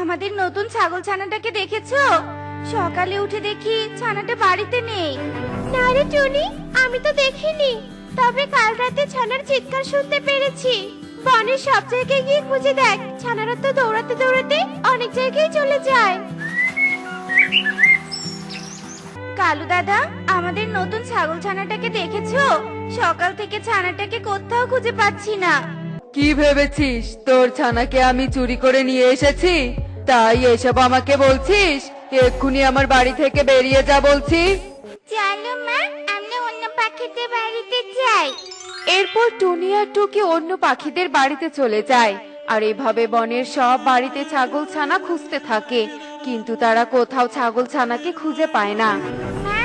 আমাদের নতুন ছাগল ছানাটাকে দেখেছো? সকালে উঠে দেখি ছানাটা বাড়িতে নেই। না রে টুনি, আমি তো দেখিনি। তবে কাল রাতে ছানার চিৎকার শুনতে পেরেছি। বনের সব জায়গায় গিয়ে খুঁজে দেখ, ছানারা তো দৌড়াতে দৌড়াতে অনেক জায়গায় চলে যায়। কালু দাদা, আমাদের নতুন ছাগল ছানাটাকে দেখেছো? সকাল থেকে ছানাটাকে কোথাও খুঁজে পাচ্ছি না। কি ভেবেছিস তোর ছানাকে আমি চুরি করে নিয়ে এসেছি, তাই এসব আমাকে বলছিস? এক্ষুনি আমার বাড়ি থেকে বেরিয়ে যা বলছি। চলো মা, আমরা অন্য পাখিদের বাড়িতে যাই। এরপর টুনি আর টুকি অন্য পাখিদের বাড়িতে চলে যায়। আর এভাবে বনের সব বাড়িতে ছাগল ছানা খুঁজতে থাকে, কিন্তু তারা কোথাও ছাগল ছানাকে খুঁজে পায় না। মা,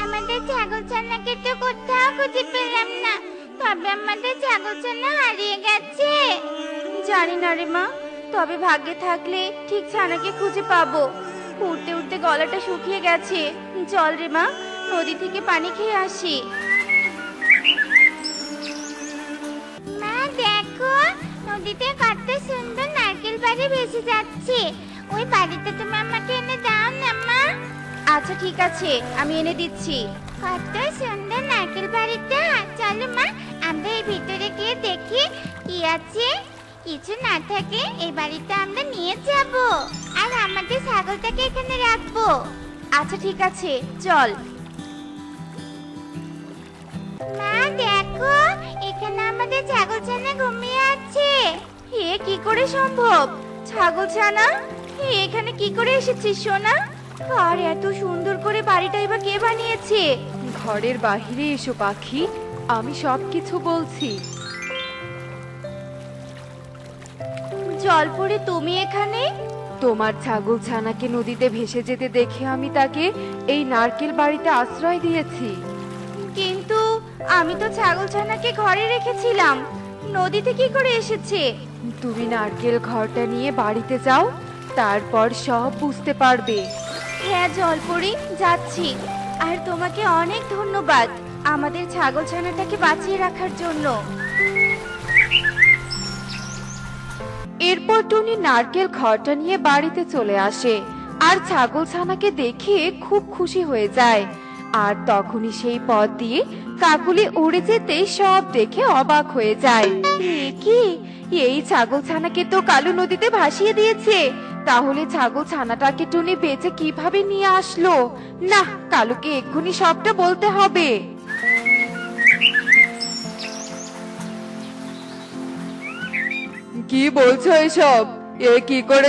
আমাদের ছাগল ছানাকে তো কোথাও খুঁজে পেলাম না। তবে আমাদের ছাগল ছানা হারিয়ে গেছে। জানি না রে মা, তবে ভাগ্যে থাকলে ঠিক ছানাকে খুঁজে পাবো। উঠতে উঠতে গলাটা শুকিয়ে গেছে। চল রে মা, নদী থেকে পানি খেয়ে আসি। মা দেখো, নদীতে কত সুন্দর নারকেল বাড়ি ভেসে যাচ্ছে। ওই বাড়িতে তুমি আমাকে এনে দাও না মা। আচ্ছা ঠিক আছে, আমি এনে দিচ্ছি। কত সুন্দর নারকেল বাড়িটা। চলো মা, আমরা এই ভিতরে গিয়ে দেখি কি আছে। কিছু না থাকলে এই বাড়িটা আমরা নিয়ে যাব, আর আমাদের ছাগলটাকে এখানে রাখবো। আচ্ছা ঠিক আছে, চল। মা দেখো, এখানে আমাদের ছাগল ছানা ঘুমিয়ে আছে। এ কি করে সম্ভব? ছাগল ছানা, এখানে কি করে এসেছিস সোনা? আর এত সুন্দর করে বাড়িটা এবার কে বানিয়েছে? ঘরের বাহিরে এসো পাখি, আমি সবকিছু বলছি। জল পড়ে তুমি এখানে? তোমার ছাগল ছানাকে নদীতে ভেসে যেতে দেখে আমি তাকে এই নারকেল বাড়িতে আশ্রয় দিয়েছি। কিন্তু আমি তো ছাগল ছানাকে ঘরে রেখেছিলাম, নদীতে কি করে এসেছে? তুমি নারকেল ঘরটা নিয়ে বাড়িতে যাও, তারপর সব বুঝতে পারবে। হ্যাঁ জলপরি, যাচ্ছি। আর তোমাকে অনেক ধন্যবাদ আমাদের ছাগল ছানাটাকে বাঁচিয়ে রাখার জন্য। এরপর টুনি নারকেল ঘরটা নিয়ে বাড়িতে চলে আসে আর ছাগল ছানাকে দেখে খুব খুশি হয়ে যায়। আর তখনই সেই পথ দিয়ে কাকুলি উড়ে যেতে সব দেখে অবাক হয়ে যায়। এ কি, এই ছাগল ছানাকে তো কালু নদীতে ভাসিয়ে দিয়েছে। তাহলে ছাগল ছানাটাকে টুনি বেঁচে কিভাবে নিয়ে আসলো? না, কালুকে এক্ষুনি সবটা বলতে হবে। কি বলছো এসব? এ কি করে